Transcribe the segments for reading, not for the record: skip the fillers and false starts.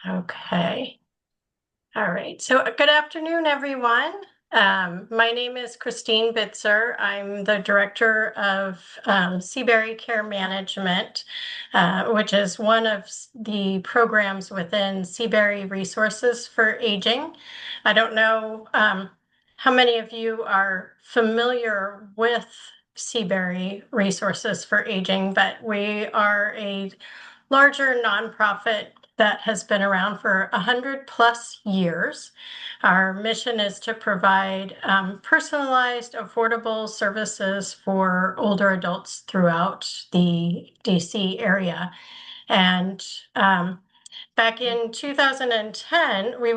Okay. All right. So good afternoon, everyone. My name is Christine Bitzer. I'm the director of Seabury Care Management, which is one of the programs within Seabury Resources for Aging. I don't know how many of you are familiar with Seabury Resources for Aging, but we are a larger nonprofit that has been around for 100+ years. Our mission is to provide personalized, affordable services for older adults throughout the DC area. And back in 2010, we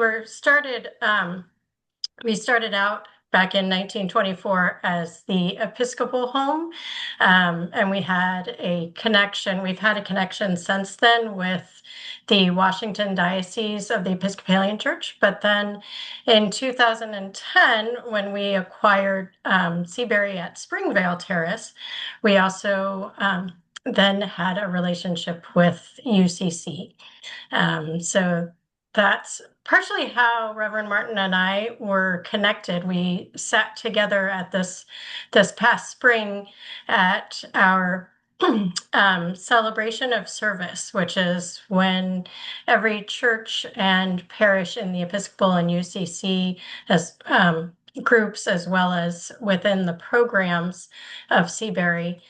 started out back in 1924 as the Episcopal home, and we had a connection. We've had a connection since then with the Washington Diocese of the Episcopalian Church. But then in 2010, when we acquired Seabury at Springvale Terrace, we also then had a relationship with UCC. So that's partially how Reverend Martin and I were connected. We sat together at this past spring at our celebration of service, which is when every church and parish in the Episcopal and UCC as groups, as well as within the programs of Seabury,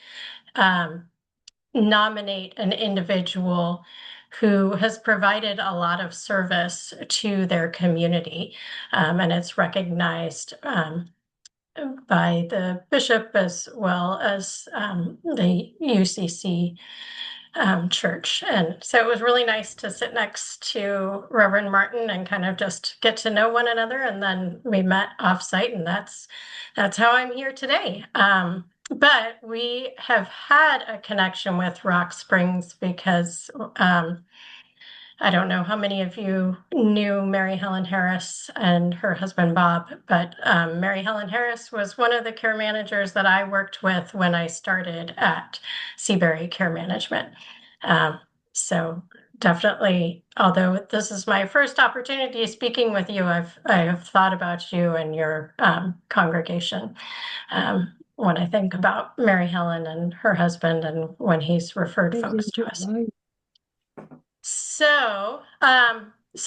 um, nominate an individual who has provided a lot of service to their community. And it's recognized by the bishop as well as the UCC church. And so it was really nice to sit next to Reverend Martin and kind of just get to know one another. And then we met offsite, and that's how I'm here today. But we have had a connection with Rock Springs because I don't know how many of you knew Mary Helen Harris and her husband Bob, but Mary Helen Harris was one of the care managers that I worked with when I started at Seabury Care Management. So definitely, although this is my first opportunity speaking with you, I have thought about you and your congregation when I think about Mary Helen and her husband and when he's referred folks to us. So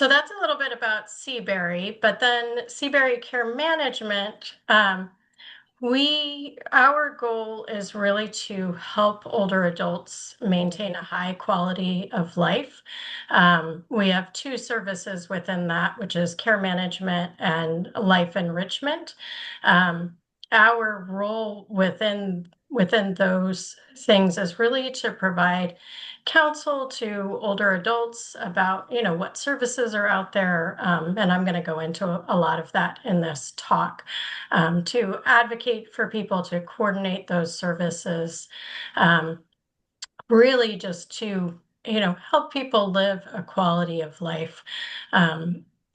that's a little bit about Seabury, but then Seabury Care Management, our goal is really to help older adults maintain a high quality of life. We have two services within that, which is care management and life enrichment. Our role within those things is really to provide counsel to older adults about, what services are out there. And I'm going to go into a lot of that in this talk, to advocate for people, to coordinate those services, really just to, help people live a quality of life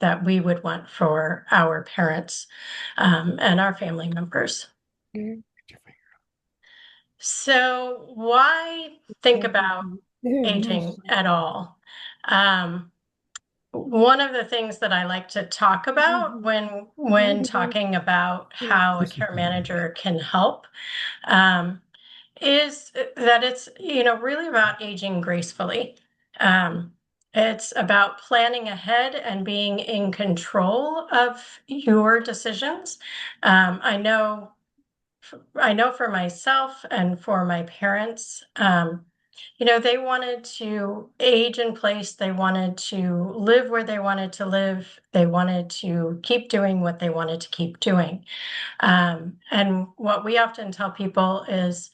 that we would want for our parents and our family members. So why think about aging at all? One of the things that I like to talk about when talking about how a care manager can help is that it's really about aging gracefully. It's about planning ahead and being in control of your decisions. I know for myself and for my parents, they wanted to age in place. They wanted to live where they wanted to live. They wanted to keep doing what they wanted to keep doing. And what we often tell people is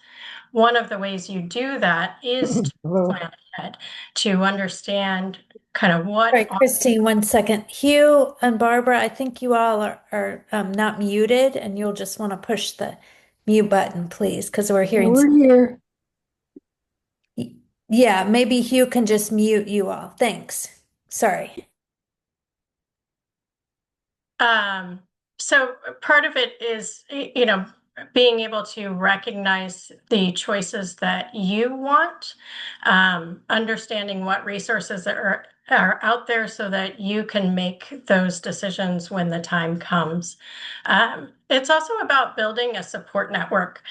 one of the ways you do that is to plan ahead, to understand kind of All right, Christine, one second. Hugh and Barbara, I think you all are not muted, and you'll just want to push the mute button, please, because we're hearing. We're here. Yeah, maybe Hugh can just mute you all. Thanks. Sorry. So part of it is, being able to recognize the choices that you want, understanding what resources are out there so that you can make those decisions when the time comes. It's also about building a support network.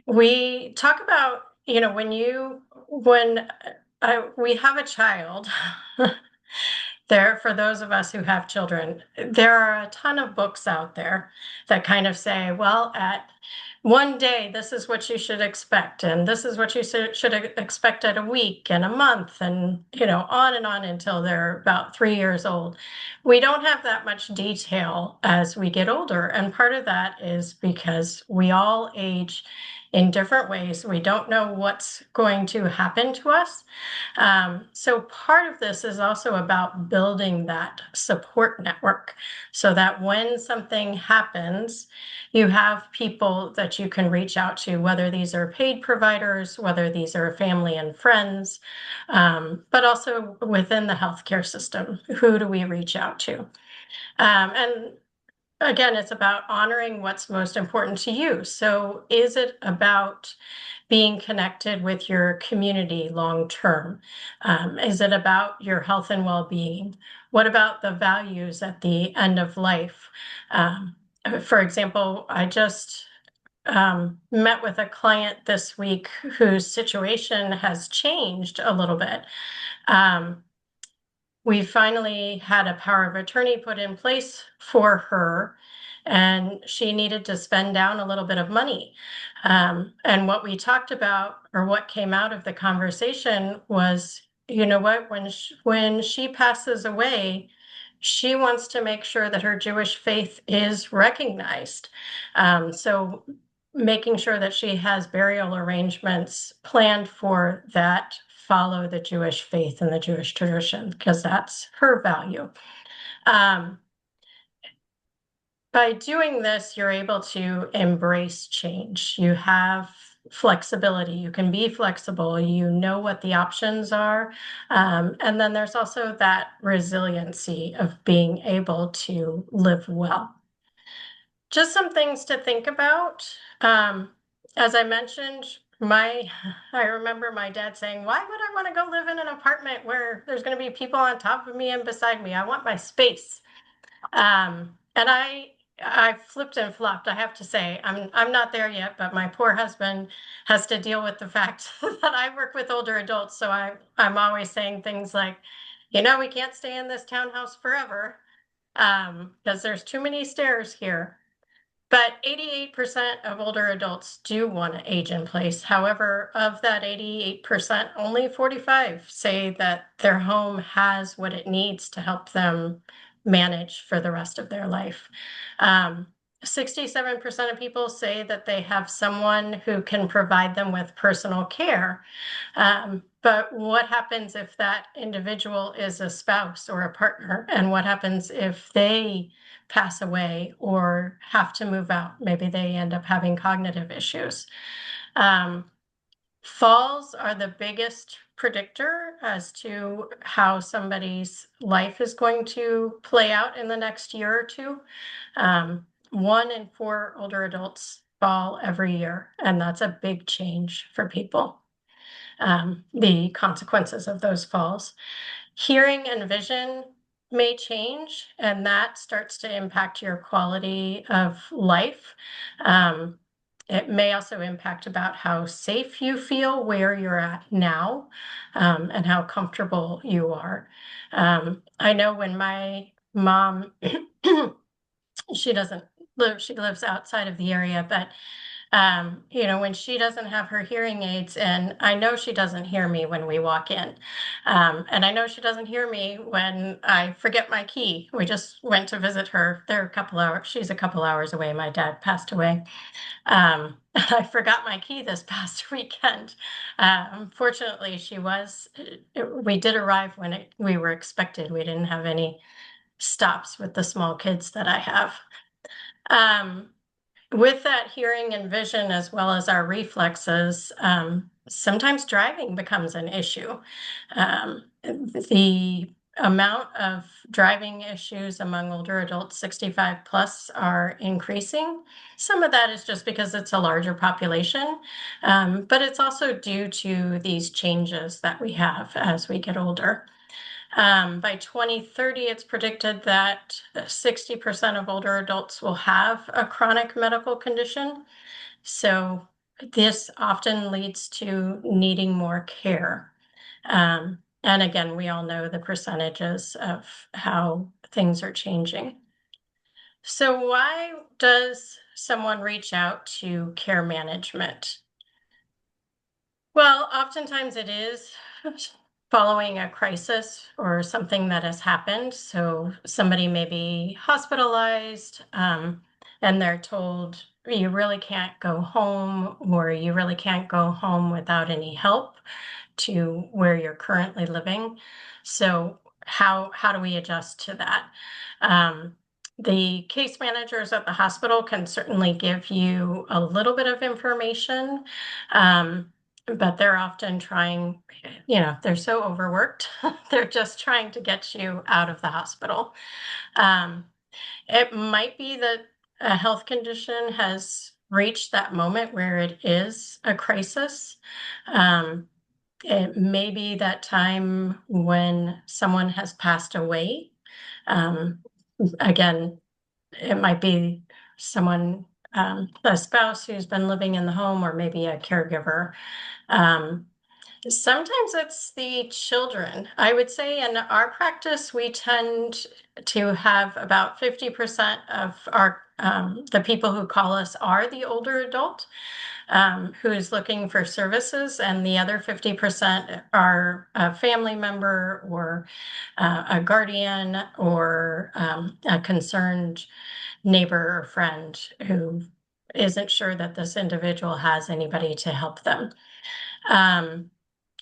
We talk about, when we have a child, there, for those of us who have children, there are a ton of books out there that kind of say, well, at one day, this is what you should expect, and this is what you should expect at a week and a month, and on and on until they're about 3 years old. We don't have that much detail as we get older, and part of that is because we all age in different ways. We don't know what's going to happen to us. So part of this is also about building that support network so that when something happens, you have people that you can reach out to, whether these are paid providers, whether these are family and friends, but also within the healthcare system. Who do we reach out to? And again, it's about honoring what's most important to you. So is it about being connected with your community long term? Is it about your health and well-being? What about the values at the end of life? For example, I just met with a client this week whose situation has changed a little bit. We finally had a power of attorney put in place for her, and she needed to spend down a little bit of money. And what we talked about, or what came out of the conversation, was, you know what, when she passes away, she wants to make sure that her Jewish faith is recognized. So making sure that she has burial arrangements planned for that follow the Jewish faith and the Jewish tradition, because that's her value. By doing this, you're able to embrace change. You have flexibility. You can be flexible. You know what the options are. And then there's also that resiliency of being able to live well. Just some things to think about. As I mentioned, I remember my dad saying, "Why would I want to go live in an apartment where there's going to be people on top of me and beside me? I want my space." And I flipped and flopped. I have to say, I'm not there yet, but my poor husband has to deal with the fact that I work with older adults. So I'm always saying things like, we can't stay in this townhouse forever because there's too many stairs here. But 88% of older adults do want to age in place. However, of that 88%, only 45 say that their home has what it needs to help them manage for the rest of their life. 67% of people say that they have someone who can provide them with personal care. But what happens if that individual is a spouse or a partner? And what happens if they pass away or have to move out? Maybe they end up having cognitive issues. Falls are the biggest predictor as to how somebody's life is going to play out in the next year or two. 1 in 4 older adults fall every year, and that's a big change for people. The consequences of those falls. Hearing and vision may change, and that starts to impact your quality of life. It may also impact about how safe you feel where you're at now, and how comfortable you are. I know when my mom, she doesn't live, she lives outside of the area, but when she doesn't have her hearing aids, and I know she doesn't hear me when we walk in. And I know she doesn't hear me when I forget my key. We just went to visit her. They're a couple hours, she's a couple hours away. My dad passed away. I forgot my key this past weekend. Fortunately, we did arrive when we were expected. We didn't have any stops with the small kids that I have. With that hearing and vision, as well as our reflexes, sometimes driving becomes an issue. The amount of driving issues among older adults 65 plus are increasing. Some of that is just because it's a larger population, but it's also due to these changes that we have as we get older. By 2030, it's predicted that 60% of older adults will have a chronic medical condition. So this often leads to needing more care. And again, we all know the percentages of how things are changing. So why does someone reach out to care management? Well, oftentimes it is following a crisis or something that has happened. So somebody may be hospitalized, and they're told, you really can't go home, or you really can't go home without any help to where you're currently living. So how do we adjust to that? The case managers at the hospital can certainly give you a little bit of information, but they're often trying, they're so overworked, they're just trying to get you out of the hospital. It might be that a health condition has reached that moment where it is a crisis. It may be that time when someone has passed away. Again, it might be someone, a spouse who's been living in the home, or maybe a caregiver. Sometimes it's the children. I would say in our practice, we tend to have about 50% of our the people who call us are the older adult who's looking for services, and the other 50% are a family member or a guardian or a concerned neighbor or friend who isn't sure that this individual has anybody to help them.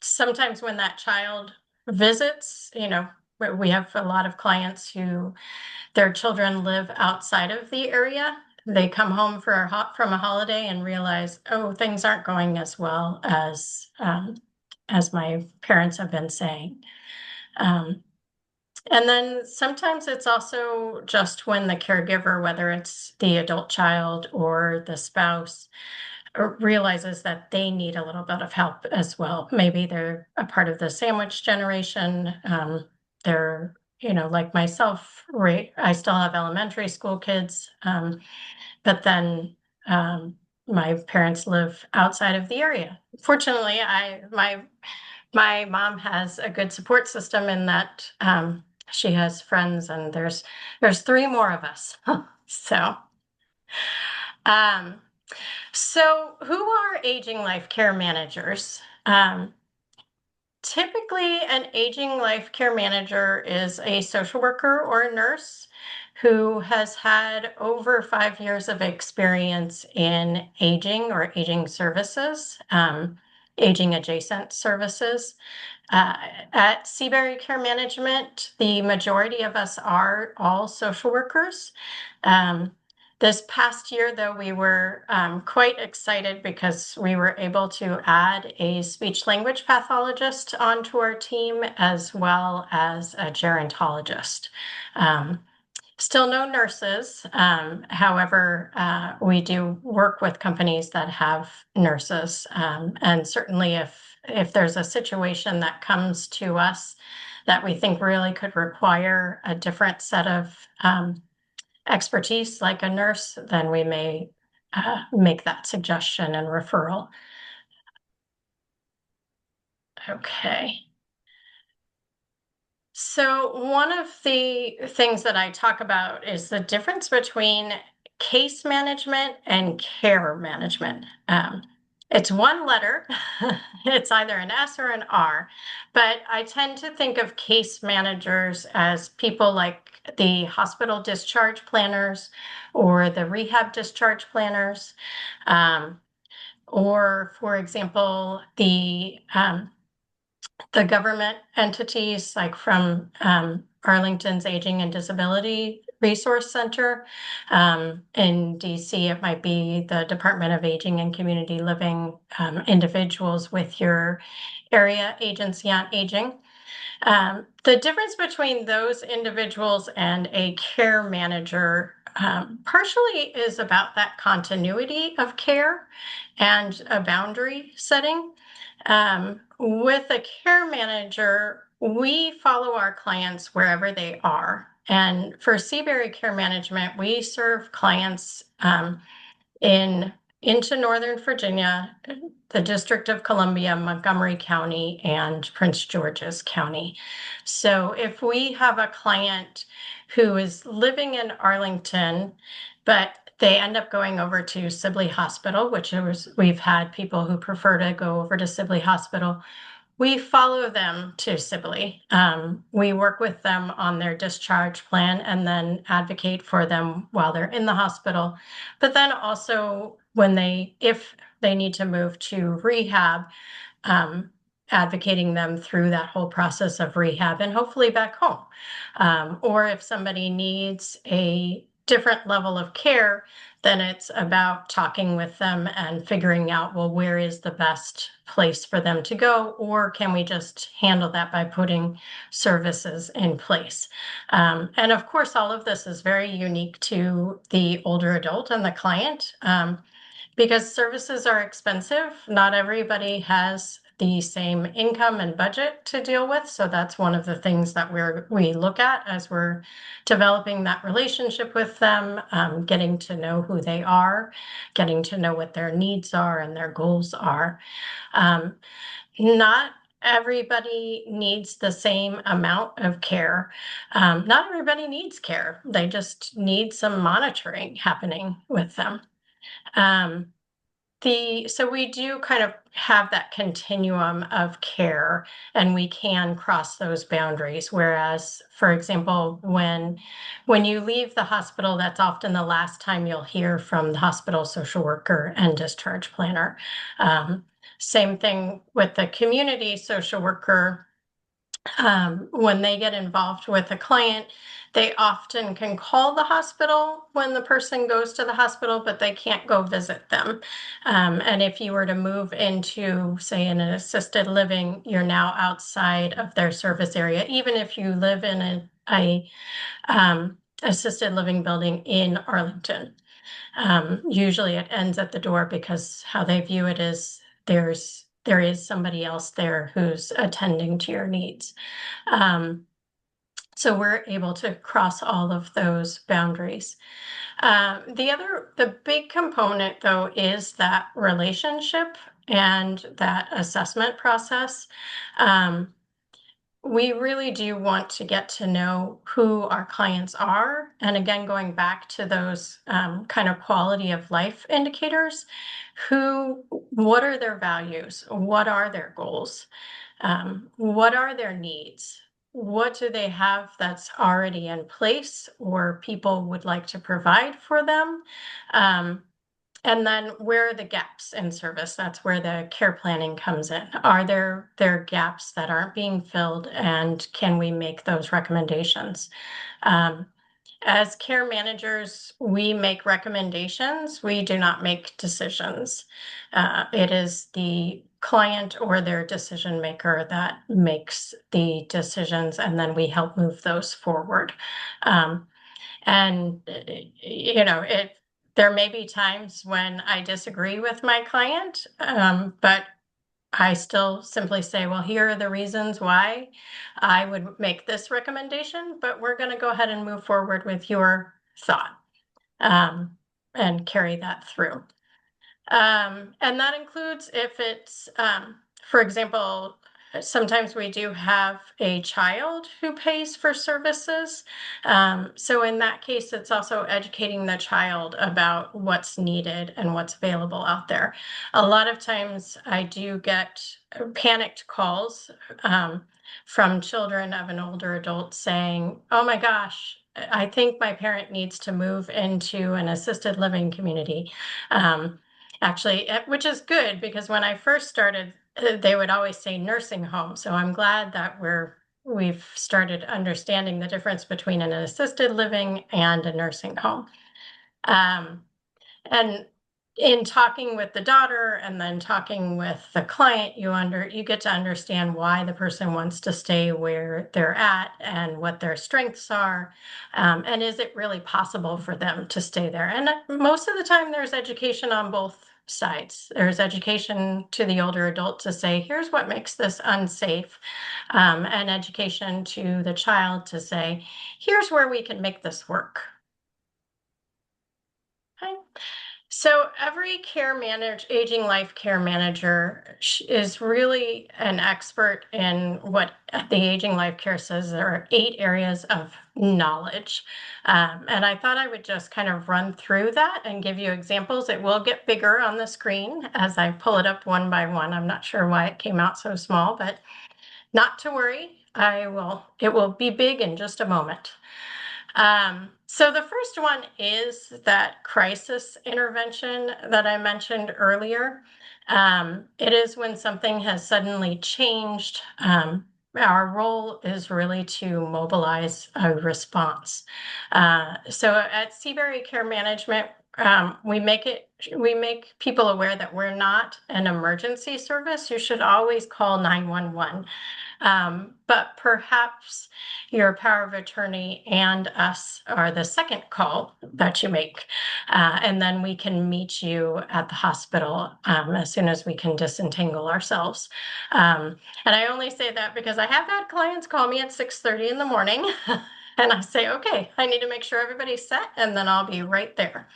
Sometimes when that child visits, we have a lot of clients who their children live outside of the area. They come home from a holiday and realize, oh, things aren't going as well as my parents have been saying. And then sometimes it's also just when the caregiver, whether it's the adult child or the spouse, realizes that they need a little bit of help as well. Maybe they're a part of the sandwich generation. They're, like myself, right? I still have elementary school kids, but then my parents live outside of the area. Fortunately, my mom has a good support system in that she has friends, and there's three more of us. So. Um, So, who are aging life care managers? Typically, an aging life care manager is a social worker or a nurse who has had over 5 years of experience in aging or aging services, aging adjacent services. At Seabury Care Management, the majority of us are all social workers. This past year, though, we were quite excited because we were able to add a speech language pathologist onto our team, as well as a gerontologist. Still no nurses. However, we do work with companies that have nurses. And certainly if there's a situation that comes to us that we think really could require a different set of expertise like a nurse, then we may make that suggestion and referral. Okay. So one of the things that I talk about is the difference between case management and care management. It's one letter, it's either an S or an R, but I tend to think of case managers as people like the hospital discharge planners or the rehab discharge planners, or, for example, the government entities like from Arlington's Aging and Disability Resource Center. In DC, it might be the Department of Aging and Community Living, individuals with your area agency on aging. The difference between those individuals and a care manager partially is about that continuity of care and a boundary setting. With a care manager, we follow our clients wherever they are. And for Seabury Care Management, we serve clients in into Northern Virginia, the District of Columbia, Montgomery County, and Prince George's County. So if we have a client who is living in Arlington, but they end up going over to Sibley Hospital, we've had people who prefer to go over to Sibley Hospital. We follow them to Sibley. We work with them on their discharge plan and then advocate for them while they're in the hospital. But then also if they need to move to rehab, um, advocating them through that whole process of rehab and hopefully back home. Or if somebody needs a different level of care, then it's about talking with them and figuring out, well, where is the best place for them to go? Or can we just handle that by putting services in place? And of course, all of this is very unique to the older adult and the client. Because services are expensive. Not everybody has the same income and budget to deal with. So that's one of the things that we look at as we're developing that relationship with them, getting to know who they are, getting to know what their needs are and their goals are. Not everybody needs the same amount of care. Not everybody needs care. They just need some monitoring happening with them. Um, so we do kind of have that continuum of care, and we can cross those boundaries. Whereas, for example, when you leave the hospital, that's often the last time you'll hear from the hospital social worker and discharge planner. Same thing with the community social worker. When they get involved with a client, they often can call the hospital when the person goes to the hospital, but they can't go visit them. And if you were to move into, say, an assisted living, you're now outside of their service area, even if you live in a assisted living building in Arlington. Usually it ends at the door because how they view it is there is somebody else there who's attending to your needs. So we're able to cross all of those boundaries. The big component, though, is that relationship and that assessment process. We really do want to get to know who our clients are. And again, going back to those kind of quality of life indicators, what are their values? What are their goals? What are their needs? What do they have that's already in place or people would like to provide for them? And then where are the gaps in service? That's where the care planning comes in. Are there gaps that aren't being filled, and can we make those recommendations? As care managers, we make recommendations. We do not make decisions. It is the client or their decision maker that makes the decisions, and then we help move those forward. And there may be times when I disagree with my client, but I still simply say, well, here are the reasons why I would make this recommendation, but we're going to go ahead and move forward with your thought, and carry that through. And that includes if it's, for example, sometimes we do have a child who pays for services. So in that case, it's also educating the child about what's needed and what's available out there. A lot of times I do get panicked calls from children of an older adult saying, oh my gosh, I think my parent needs to move into an assisted living community. Actually, which is good because when I first started, they would always say nursing home. So I'm glad that we've started understanding the difference between an assisted living and a nursing home. And in talking with the daughter and then talking with the client, you get to understand why the person wants to stay where they're at and what their strengths are, and is it really possible for them to stay there. And most of the time there's education on both sides. There's education to the older adult to say, here's what makes this unsafe, and education to the child to say, here's where we can make this work. Okay. So every aging life care manager is really an expert in what the aging life care says. There are 8 areas of knowledge. And I thought I would just kind of run through that and give you examples. It will get bigger on the screen as I pull it up one by one. I'm not sure why it came out so small, but not to worry. It will be big in just a moment. So the first one is that crisis intervention that I mentioned earlier. It is when something has suddenly changed. Our role is really to mobilize a response. So at Seabury Care Management, we make people aware that we're not an emergency service. You should always call 911. But perhaps your power of attorney and us are the second call that you make. And then we can meet you at the hospital as soon as we can disentangle ourselves. And I only say that because I have had clients call me at 6:30 in the morning and I say, okay, I need to make sure everybody's set and then I'll be right there.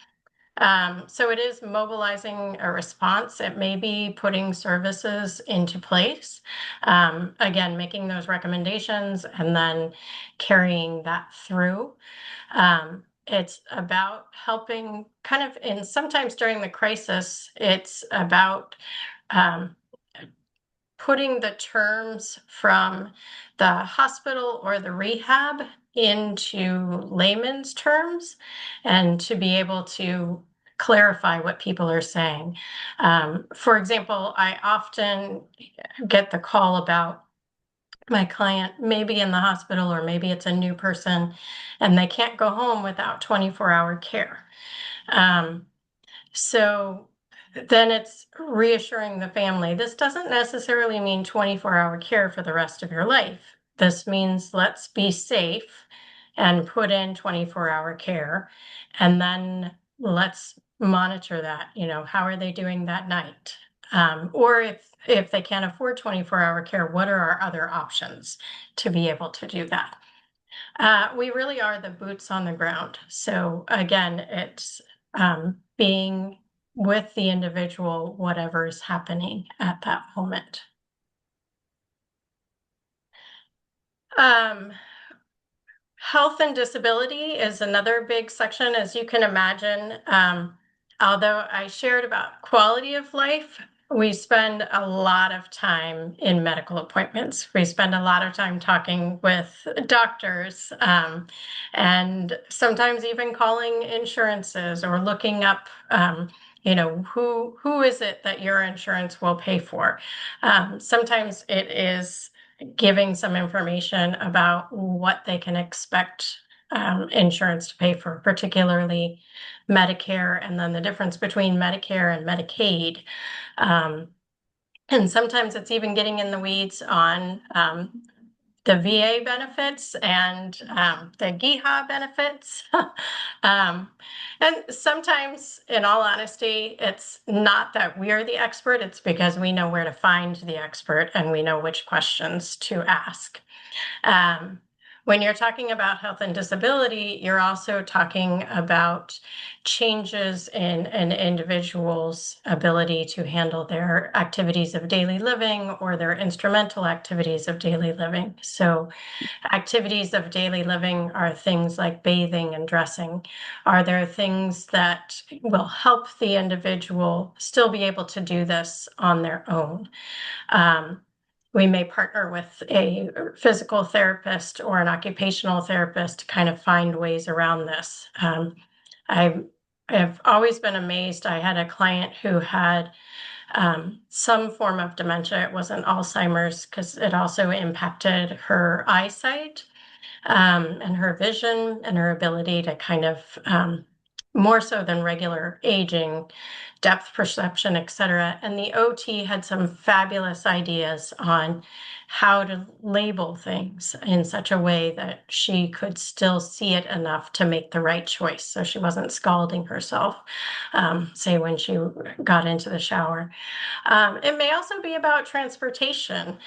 So it is mobilizing a response. It may be putting services into place. Again, making those recommendations and then carrying that through. It's about helping kind of sometimes during the crisis, it's about um, putting the terms from the hospital or the rehab into layman's terms and to be able to clarify what people are saying. For example, I often get the call about my client maybe in the hospital or maybe it's a new person and they can't go home without 24-hour care. Um, so then it's reassuring the family. This doesn't necessarily mean 24-hour care for the rest of your life. This means let's be safe and put in 24-hour care. And then let's monitor that. How are they doing that night? Or if they can't afford 24-hour care, what are our other options to be able to do that? We really are the boots on the ground. So again, it's being with the individual, whatever is happening at that moment. Um, Health and disability is another big section, as you can imagine. Although I shared about quality of life, we spend a lot of time in medical appointments. We spend a lot of time talking with doctors, and sometimes even calling insurances or looking up, who is it that your insurance will pay for? Sometimes it is giving some information about what they can expect insurance to pay for, particularly Medicare, and then the difference between Medicare and Medicaid. And sometimes it's even getting in the weeds on the VA benefits and the GIHA benefits. And sometimes, in all honesty, it's not that we're the expert, it's because we know where to find the expert and we know which questions to ask. When you're talking about health and disability, you're also talking about changes in an individual's ability to handle their activities of daily living or their instrumental activities of daily living. So activities of daily living are things like bathing and dressing. Are there things that will help the individual still be able to do this on their own? We may partner with a physical therapist or an occupational therapist to kind of find ways around this. I've always been amazed. I had a client who had some form of dementia. It wasn't Alzheimer's because it also impacted her eyesight, and her vision and her ability to kind of more so than regular aging, depth perception, etc. And the OT had some fabulous ideas on how to label things in such a way that she could still see it enough to make the right choice. So she wasn't scalding herself, say, when she got into the shower. It may also be about transportation.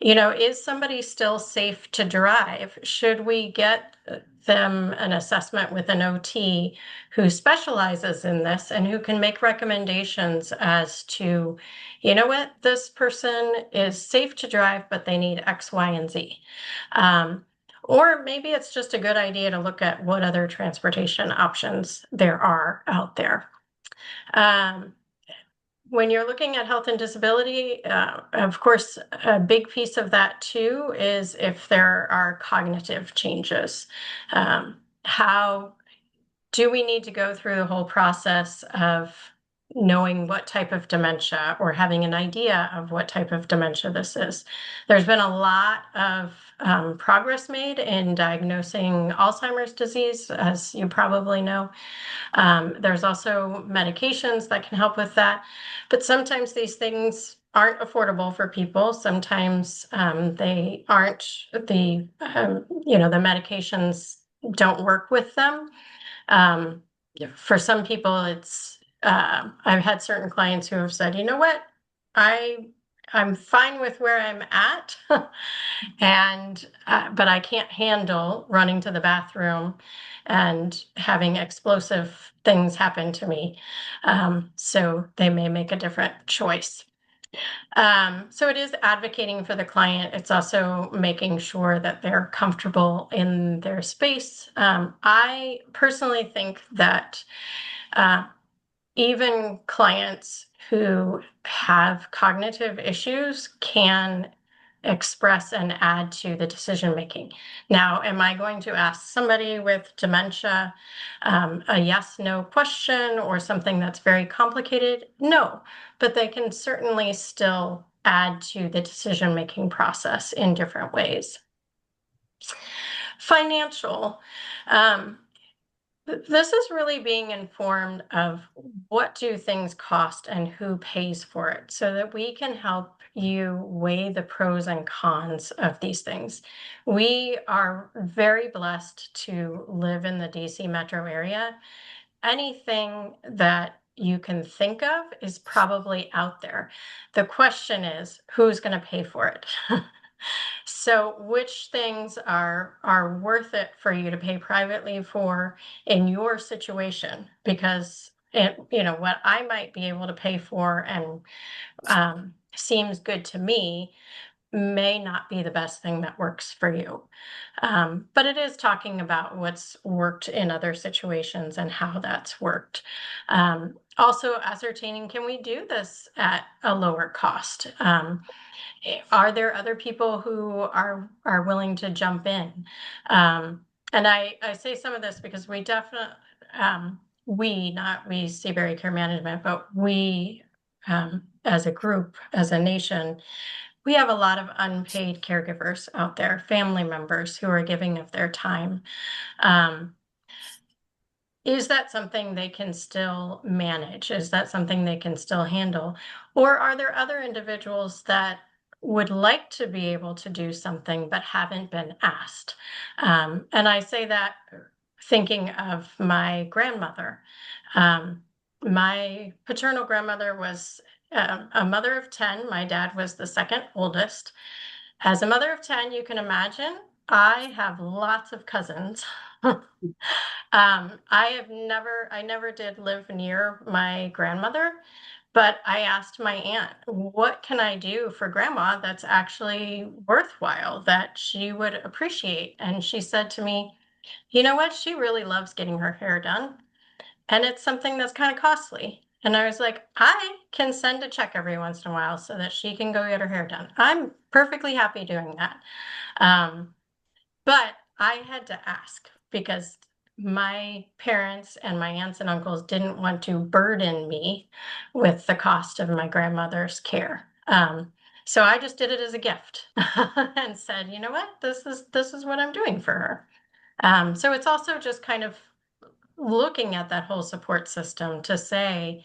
Is somebody still safe to drive? Should we get them an assessment with an OT who specializes in this and who can make recommendations as to, what, this person is safe to drive, but they need X, Y, and Z. Or maybe it's just a good idea to look at what other transportation options there are out there. When you're looking at health and disability, of course, a big piece of that too is if there are cognitive changes. How do we need to go through the whole process of knowing what type of dementia or having an idea of what type of dementia this is? There's been a lot of progress made in diagnosing Alzheimer's disease, as you probably know. There's also medications that can help with that, but sometimes these things aren't affordable for people. Sometimes they aren't the medications don't work with them. For some people, I've had certain clients who have said, you know what, I'm fine with where I'm at, and but I can't handle running to the bathroom and having explosive things happen to me. So they may make a different choice. So it is advocating for the client. It's also making sure that they're comfortable in their space. I personally think that even clients who have cognitive issues can express and add to the decision making. Now, am I going to ask somebody with dementia a yes no question or something that's very complicated? No, but they can certainly still add to the decision making process in different ways. Financial. This is really being informed of what do things cost and who pays for it so that we can help you weigh the pros and cons of these things. We are very blessed to live in the DC metro area. Anything that you can think of is probably out there. The question is, who's going to pay for it? So which things are worth it for you to pay privately for in your situation? Because what I might be able to pay for and seems good to me may not be the best thing that works for you. But it is talking about what's worked in other situations and how that's worked. Also ascertaining, can we do this at a lower cost? Are there other people who are willing to jump in? And I say some of this because we definitely, not we Seabury Care Management, but we as a group, as a nation, we have a lot of unpaid caregivers out there, family members who are giving of their time. Is that something they can still manage? Is that something they can still handle? Or are there other individuals that would like to be able to do something but haven't been asked? And I say that thinking of my grandmother. My paternal grandmother was a mother of 10. My dad was the second oldest. As a mother of 10, you can imagine, I have lots of cousins. I never did live near my grandmother, but I asked my aunt, what can I do for grandma that's actually worthwhile, that she would appreciate? And she said to me, you know what? She really loves getting her hair done, and it's something that's kind of costly. And I was like, I can send a check every once in a while so that she can go get her hair done. I'm perfectly happy doing that. But I had to ask because my parents and my aunts and uncles didn't want to burden me with the cost of my grandmother's care. So I just did it as a gift and said, you know what, this is what I'm doing for her. So it's also just kind of looking at that whole support system to say,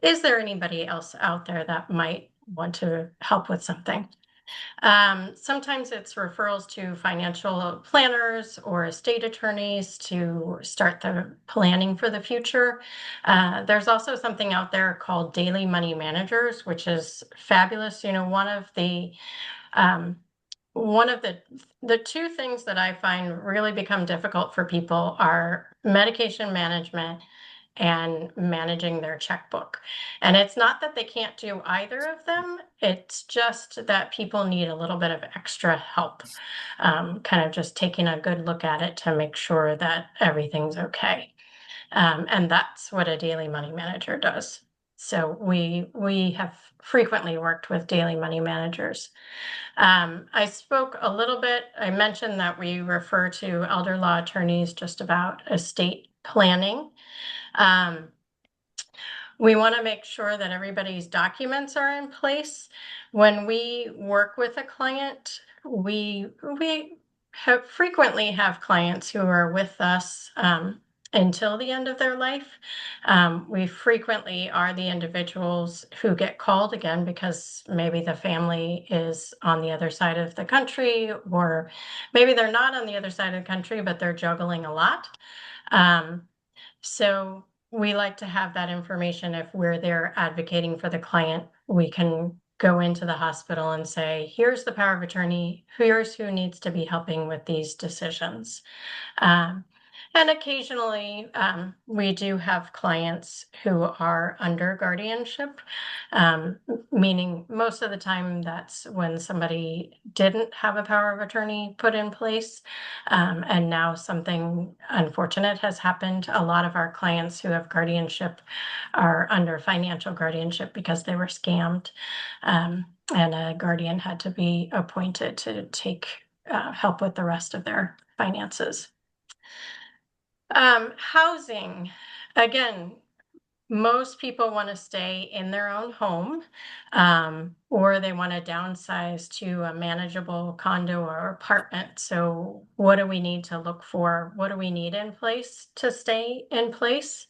is there anybody else out there that might want to help with something? Sometimes it's referrals to financial planners or estate attorneys to start the planning for the future. There's also something out there called daily money managers, which is fabulous. Um, one of the two things that I find really become difficult for people are medication management and managing their checkbook. And it's not that they can't do either of them, it's just that people need a little bit of extra help, kind of just taking a good look at it to make sure that everything's okay. And that's what a daily money manager does. So we have frequently worked with daily money managers. I spoke a little bit, I mentioned that we refer to elder law attorneys just about estate planning. Um, we want to make sure that everybody's documents are in place. When we work with a client, we frequently have clients who are with us until the end of their life. We frequently are the individuals who get called again because maybe the family is on the other side of the country, or maybe they're not on the other side of the country, but they're juggling a lot. So we like to have that information. If we're there advocating for the client, we can go into the hospital and say, here's the power of attorney, here's who needs to be helping with these decisions. Um, and occasionally, we do have clients who are under guardianship, um, meaning most of the time that's when somebody didn't have a power of attorney put in place, and now something unfortunate has happened. A lot of our clients who have guardianship are under financial guardianship because they were scammed, and a guardian had to be appointed to take help with the rest of their finances. Housing, again, most people want to stay in their own home, or they want to downsize to a manageable condo or apartment. So what do we need to look for? What do we need in place to stay in place?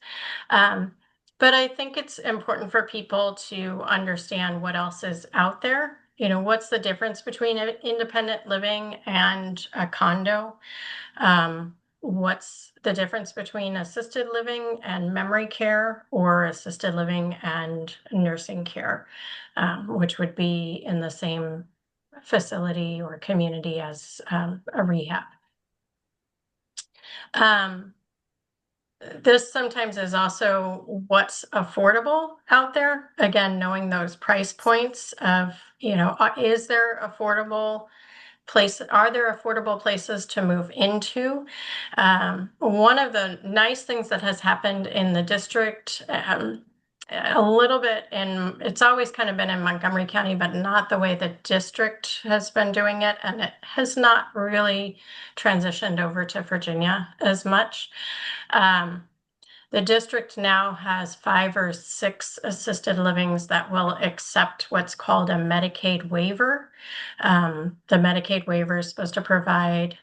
Um, but I think it's important for people to understand what else is out there. What's the difference between an independent living and a condo? What's the difference between assisted living and memory care, or assisted living and nursing care, which would be in the same facility or community as a rehab. This sometimes is also what's affordable out there. Again, knowing those price points of, is there affordable are there affordable places to move into? One of the nice things that has happened in the district, a little bit it's always kind of been in Montgomery County, but not the way the district has been doing it. And it has not really transitioned over to Virginia as much. The district now has 5 or 6 assisted livings that will accept what's called a Medicaid waiver. The Medicaid waiver is supposed to provide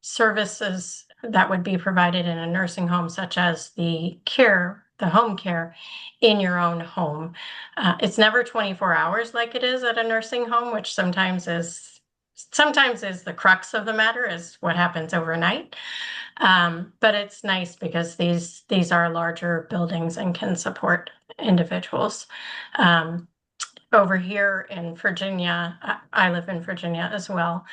services that would be provided in a nursing home, such as the home care in your own home. It's never 24 hours like it is at a nursing home, which sometimes is the crux of the matter, is what happens overnight. But it's nice because these are larger buildings and can support individuals. Over here in Virginia, I live in Virginia as well.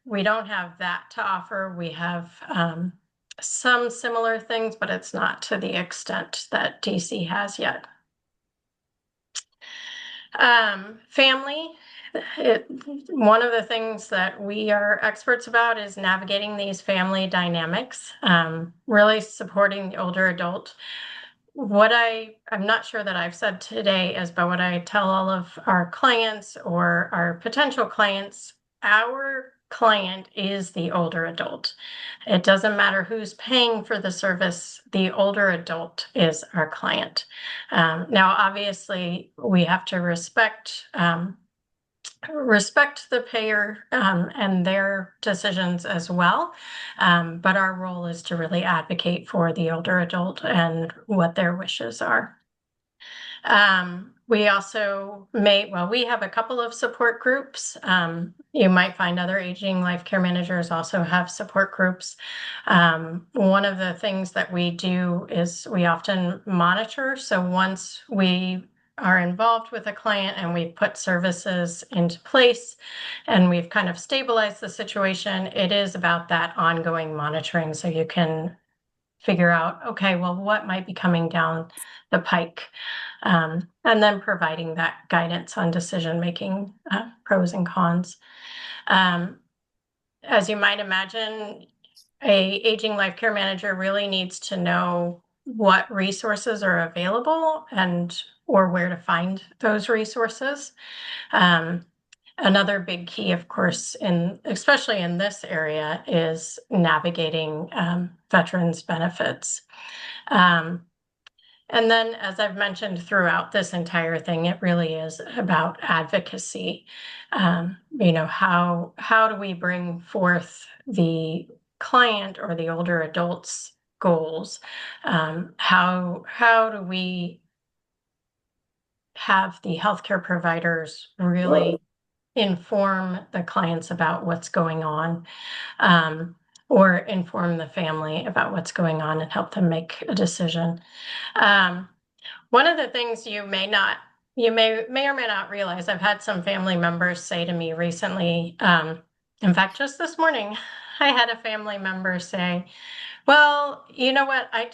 We don't have that to offer. We have some similar things, but it's not to the extent that DC has yet. Family. One of the things that we are experts about is navigating these family dynamics, really supporting the older adult. I'm not sure that I've said today is, but what I tell all of our clients or our potential clients, our client is the older adult. It doesn't matter who's paying for the service, the older adult is our client. Now, obviously, we have to respect respect the payer and their decisions as well. But our role is to really advocate for the older adult and what their wishes are. We also we have a couple of support groups. You might find other aging life care managers also have support groups. One of the things that we do is we often monitor. So once we are involved with a client and we put services into place and we've kind of stabilized the situation, it is about that ongoing monitoring. So you can figure out, okay, well, what might be coming down the pike? And then providing that guidance on decision making, pros and cons. As you might imagine, a aging life care manager really needs to know what resources are available and or where to find those resources. Another big key, of course, especially in this area, is navigating veterans benefits. And then, as I've mentioned throughout this entire thing, it really is about advocacy. How do we bring forth the client or the older adult's goals? How do we have the healthcare providers really inform the clients about what's going on, or inform the family about what's going on and help them make a decision? One of the things you may or may not realize, I've had some family members say to me recently, in fact, just this morning, I had a family member say, well, you know what? I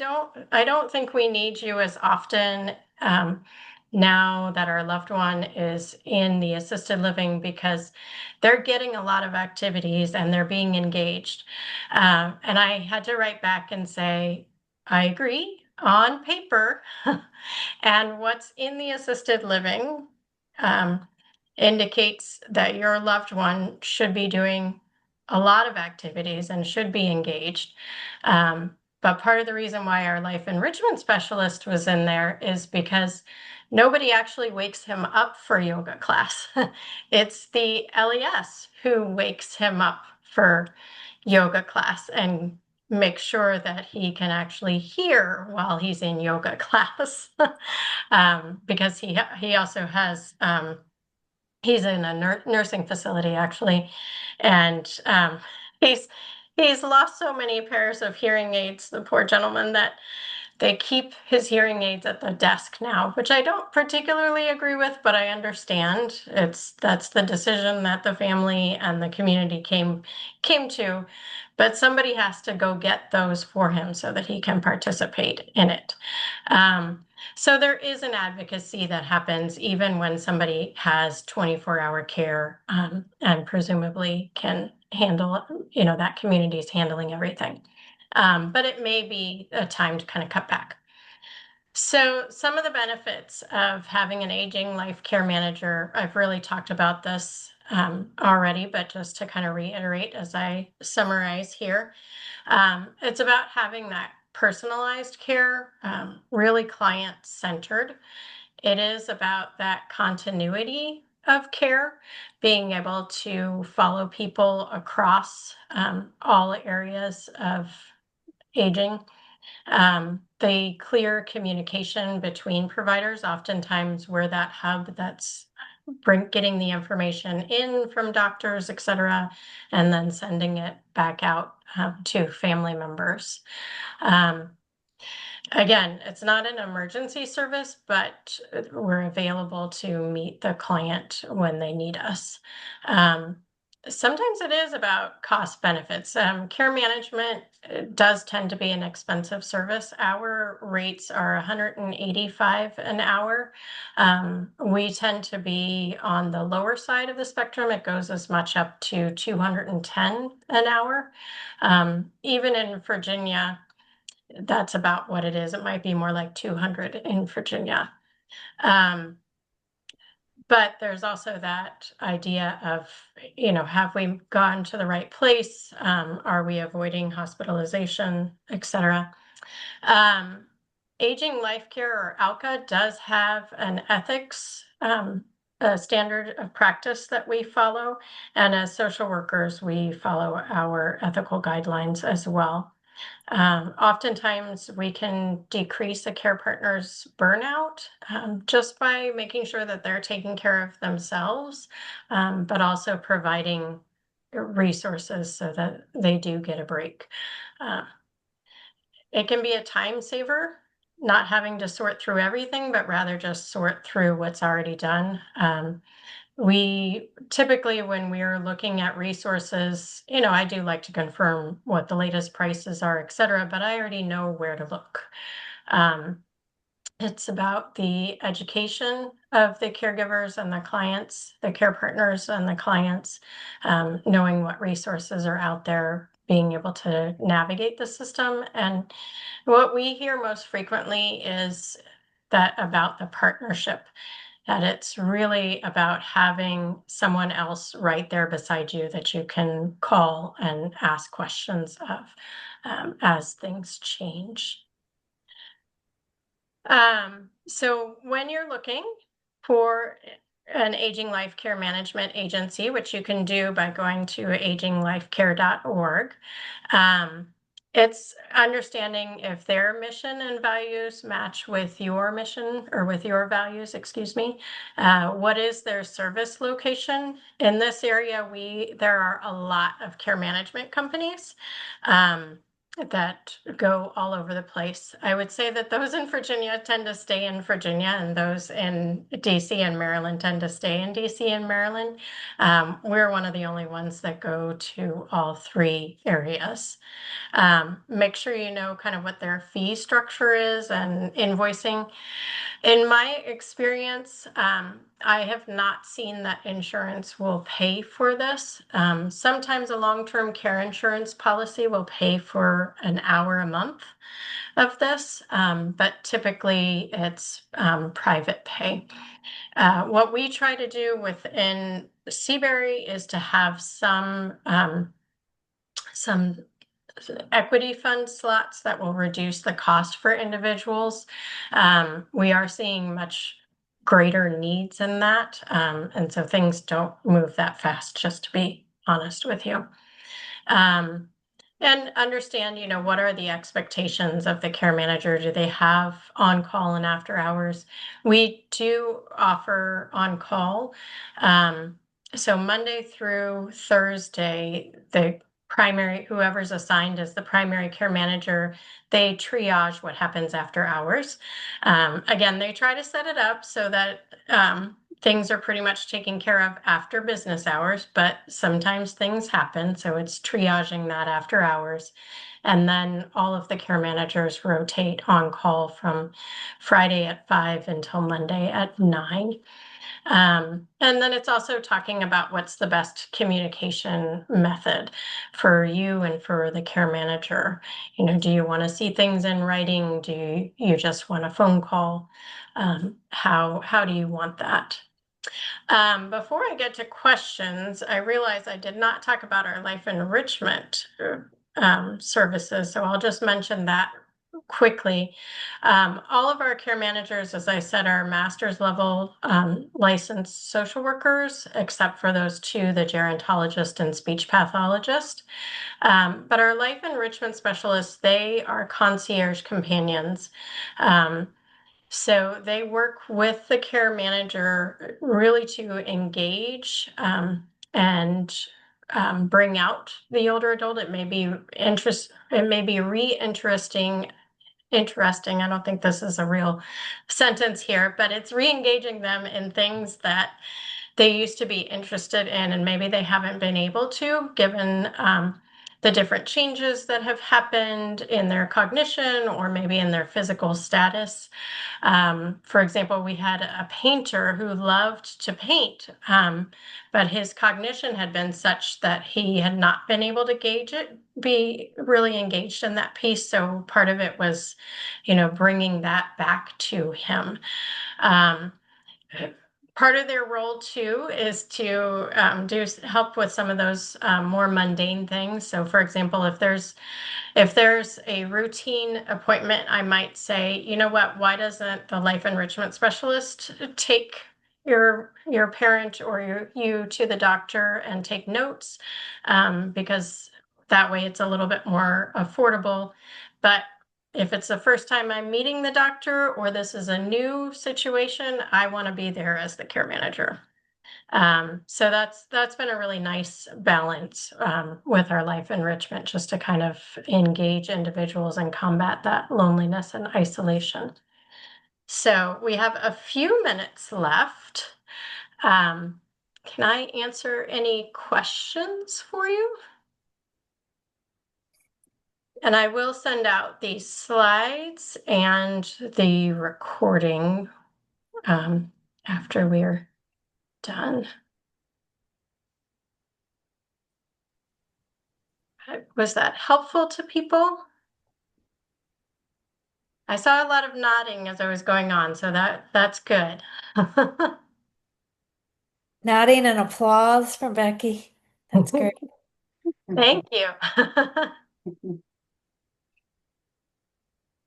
don't think we need you as often now that our loved one is in the assisted living because they're getting a lot of activities and they're being engaged. And I had to write back and say, I agree on paper. And what's in the assisted living um, indicates that your loved one should be doing a lot of activities and should be engaged. But part of the reason why our life enrichment specialist was in there is because nobody actually wakes him up for yoga class. It's the LES who wakes him up for yoga class and make sure that he can actually hear while he's in yoga class. Because he also has he's in a nursing facility actually, and he's he's lost so many pairs of hearing aids, the poor gentleman, that they keep his hearing aids at the desk now, which I don't particularly agree with, but I understand. That's the decision that the family and the community came to. But somebody has to go get those for him so that he can participate in it. So there is an advocacy that happens even when somebody has 24-hour care, and presumably can handle, that community is handling everything. But it may be a time to kind of cut back. So some of the benefits of having an aging life care manager, I've really talked about this already, but just to kind of reiterate as I summarize here, it's about having that personalized care, really client-centered. It is about that continuity of care, being able to follow people across all areas of aging. The clear communication between providers, oftentimes we're that hub that's getting the information in from doctors, et cetera, and then sending it back out to family members. Again, it's not an emergency service, but we're available to meet the client when they need us. Sometimes it is about cost benefits. Care management does tend to be an expensive service. Our rates are $185 an hour. We tend to be on the lower side of the spectrum. It goes as much up to $210 an hour. Even in Virginia, that's about what it is. It might be more like 200 in Virginia. But there's also that idea of, have we gone to the right place? Are we avoiding hospitalization, et cetera? Aging Life Care, or ALCA, does have an ethics a standard of practice that we follow. And as social workers, we follow our ethical guidelines as well. Oftentimes, we can decrease a care partner's burnout just by making sure that they're taking care of themselves, but also providing resources so that they do get a break. Uh, it can be a time saver, not having to sort through everything, but rather just sort through what's already done. We typically, when we're looking at resources, I do like to confirm what the latest prices are, et cetera, but I already know where to look. Um, it's about the education of the caregivers and the clients, the care partners and the clients, knowing what resources are out there, being able to navigate the system. And what we hear most frequently is that about the partnership, that it's really about having someone else right there beside you that you can call and ask questions of as things change. So when you're looking for an aging life care management agency, which you can do by going to aginglifecare.org, um, it's understanding if their mission and values match with your mission or with your values, excuse me. What is their service location? In this area, there are a lot of care management companies. That go all over the place. I would say that those in Virginia tend to stay in Virginia, and those in DC and Maryland tend to stay in DC and Maryland. We're one of the only ones that go to all three areas. Make sure you know kind of what their fee structure is and invoicing. In my experience, I have not seen that insurance will pay for this. Sometimes a long-term care insurance policy will pay for an hour a month of this, but typically it's private pay. What we try to do within Seabury is to have some equity fund slots that will reduce the cost for individuals. We are seeing much greater needs in that. And so things don't move that fast, just to be honest with you. Um, and understand, what are the expectations of the care manager? Do they have on call and after hours? We do offer on call. So Monday through Thursday, whoever's assigned as the primary care manager, they triage what happens after hours. Again, they try to set it up so that things are pretty much taken care of after business hours, but sometimes things happen. So it's triaging that after hours. And then all of the care managers rotate on call from Friday at 5 until Monday at 9. And then it's also talking about what's the best communication method for you and for the care manager. Do you want to see things in writing? Do you just want a phone call? How do you want that? Before I get to questions, I realize I did not talk about our life enrichment services, so I'll just mention that quickly. All of our care managers, as I said, are master's level licensed social workers, except for those two, the gerontologist and speech pathologist. But our life enrichment specialists, they are concierge companions. So they work with the care manager really to engage and bring out the older adult. It may be re-interesting. Interesting. I don't think this is a real sentence here, but it's re-engaging them in things that they used to be interested in, and maybe they haven't been able to, given the different changes that have happened in their cognition or maybe in their physical status. For example, we had a painter who loved to paint, but his cognition had been such that he had not been able to be really engaged in that piece. So part of it was, bringing that back to him. Part of their role too is to help with some of those more mundane things. So, for example, if there's a routine appointment, I might say, you know what, why doesn't the life enrichment specialist take your parent or you to the doctor and take notes, because that way it's a little bit more affordable. But if it's the first time I'm meeting the doctor or this is a new situation, I want to be there as the care manager. So that's been a really nice balance with our life enrichment, just to kind of engage individuals and combat that loneliness and isolation. So we have a few minutes left. Can I answer any questions for you? And I will send out the slides and the recording after we're done. Was that helpful to people? I saw a lot of nodding as I was going on, so that's good. Nodding and applause from Becky. That's great. Thank you.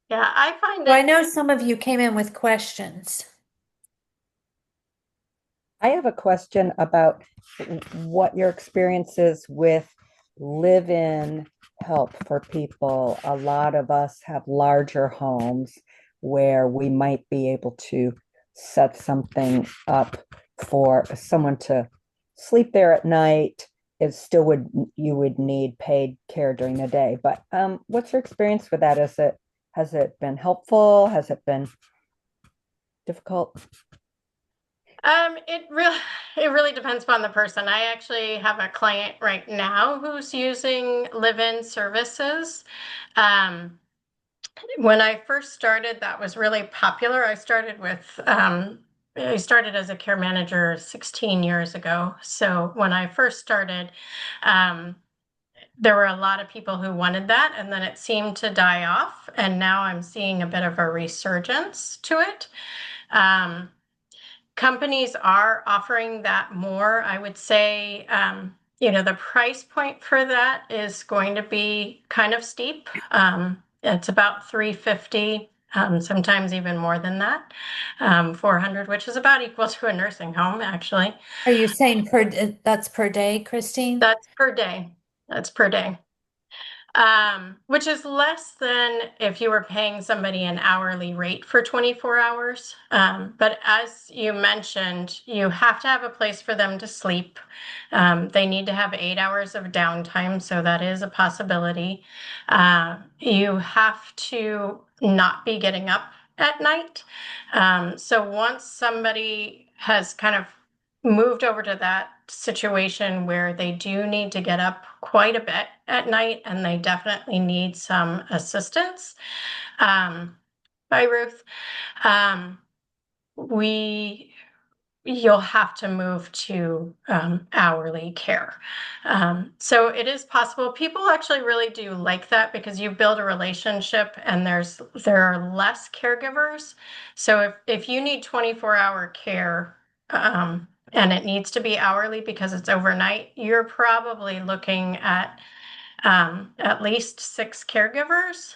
Yeah, I find So I it. know some of you came in with questions. I have a question about what your experience is with live-in help for people. A lot of us have larger homes where we might be able to set something up for someone to sleep there at night. It still would you would need paid care during the day. But what's your experience with that? Has it been helpful? Has it been difficult? It really depends upon the person. I actually have a client right now who's using live-in services. Um, when I first started, that was really popular. I started as a care manager 16 years ago. So when I first started, um, there were a lot of people who wanted that, and then it seemed to die off. And now I'm seeing a bit of a resurgence to it. Um, Companies are offering that more. I would say, the price point for that is going to be kind of steep. It's about 350, sometimes even more than that, 400, which is about equal to a nursing home, actually. Are you saying that's per day, Christine? That's per day. That's per day. Which is less than if you were paying somebody an hourly rate for 24 hours. But as you mentioned, you have to have a place for them to sleep. They need to have 8 hours of downtime, so that is a possibility. You have to not be getting up at night. So once somebody has kind of moved over to that situation where they do need to get up quite a bit at night and they definitely need some assistance. By Ruth, um, we you'll have to move to hourly care. So it is possible. People actually really do like that because you build a relationship and there are less caregivers. So if you need 24-hour care, and it needs to be hourly because it's overnight, you're probably looking at least 6 caregivers,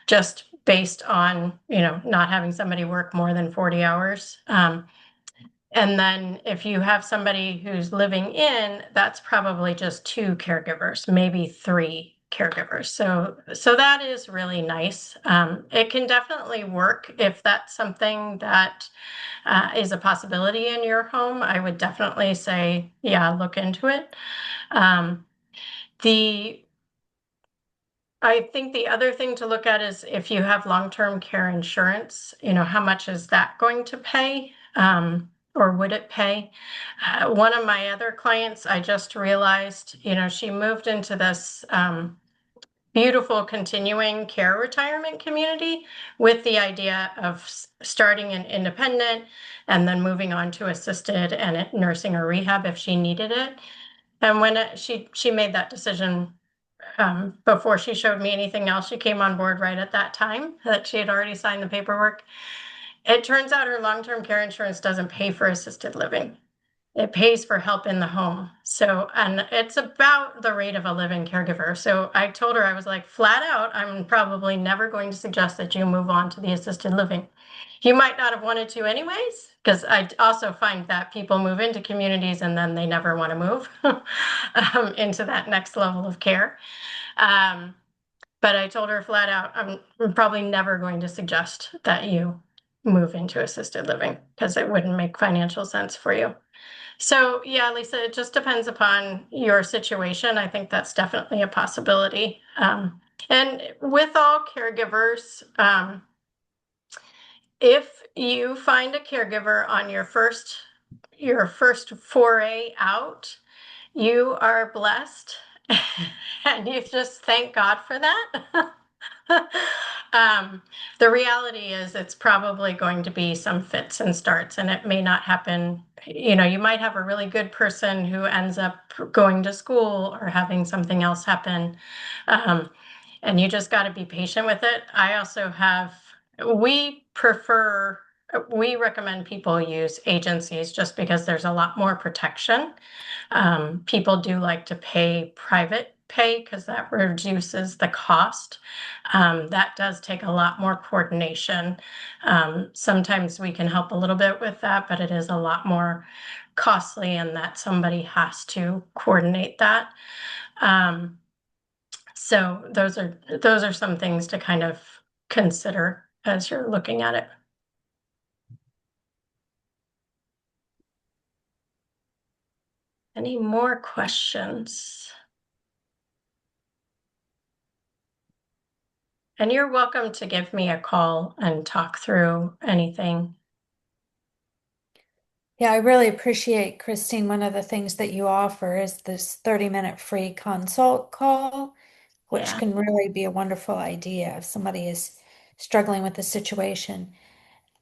just based on, not having somebody work more than 40 hours. And then if you have somebody who's living in, that's probably just 2 caregivers, maybe 3 caregivers. So that is really nice. It can definitely work if that's something that is a possibility in your home. I would definitely say, yeah, look into it. Um, the I think the other thing to look at is if you have long-term care insurance, how much is that going to pay? Or would it pay? One of my other clients, I just realized, she moved into this beautiful continuing care retirement community with the idea of starting an independent and then moving on to assisted and nursing or rehab if she needed it. And when she made that decision, before she showed me anything else, she came on board right at that time that she had already signed the paperwork. It turns out her long-term care insurance doesn't pay for assisted living. It pays for help in the home. So, and it's about the rate of a live-in caregiver. So I told her, I was like, flat out, I'm probably never going to suggest that you move on to the assisted living. you might not have wanted to anyways, because I also find that people move into communities and then they never want to move into that next level of care. But I told her flat out, I'm probably never going to suggest that you move into assisted living because it wouldn't make financial sense for you. So, yeah, Lisa, it just depends upon your situation. I think that's definitely a possibility. And with all caregivers, if you find a caregiver on your first foray out, you are blessed, and you just thank God for that. um, the reality is, it's probably going to be some fits and starts, and it may not happen. You might have a really good person who ends up going to school or having something else happen. Um, and you just got to be patient with it. We prefer, we recommend people use agencies just because there's a lot more protection. People do like to pay private pay because that reduces the cost. That does take a lot more coordination. Sometimes we can help a little bit with that, but it is a lot more costly in that somebody has to coordinate that. So those are some things to kind of consider as you're looking at it. Any more questions? And you're welcome to give me a call and talk through anything. Yeah, I really appreciate, Christine. One of the things that you offer is this 30-minute free consult call, which Yeah. can really be a wonderful idea if somebody is struggling with the situation.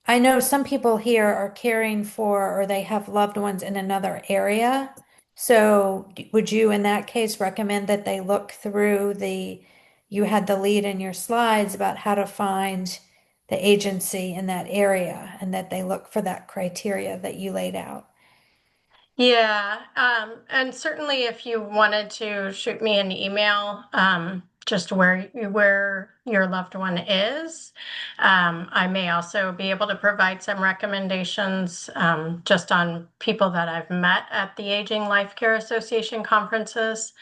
I know some people here are caring for or they have loved ones in another area. So would you, in that case, recommend that they look through you had the lead in your slides about how to find the agency in that area and that they look for that criteria that you laid out? Yeah, and certainly if you wanted to shoot me an email, just where your loved one is, I may also be able to provide some recommendations, just on people that I've met at the Aging Life Care Association conferences.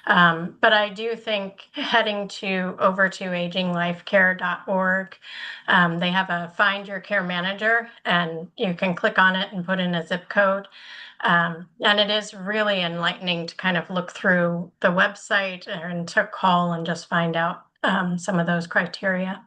But I do think heading over to aginglifecare.org, they have a Find Your Care Manager, and you can click on it and put in a zip code. And it is really enlightening to kind of look through the website and to call and just find out some of those criteria.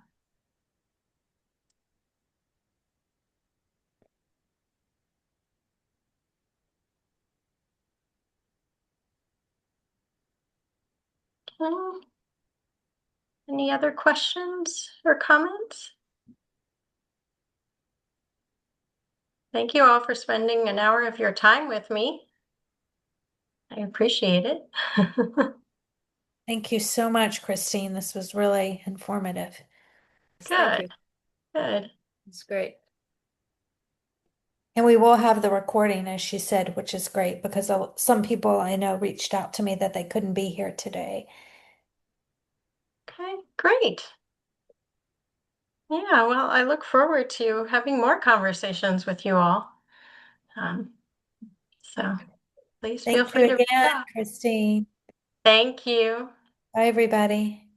Okay. Any other questions or comments? Thank you all for spending an hour of your time with me. I appreciate it. Thank you so much, Christine. This was really informative. Thank Good, you. good. It's great. And we will have the recording, as she said, which is great because some people I know reached out to me that they couldn't be here today. Okay, great. Yeah, well, I look forward to having more conversations with you all. So please feel Thank you free to reach again, out. Christine. Thank you. Bye, everybody.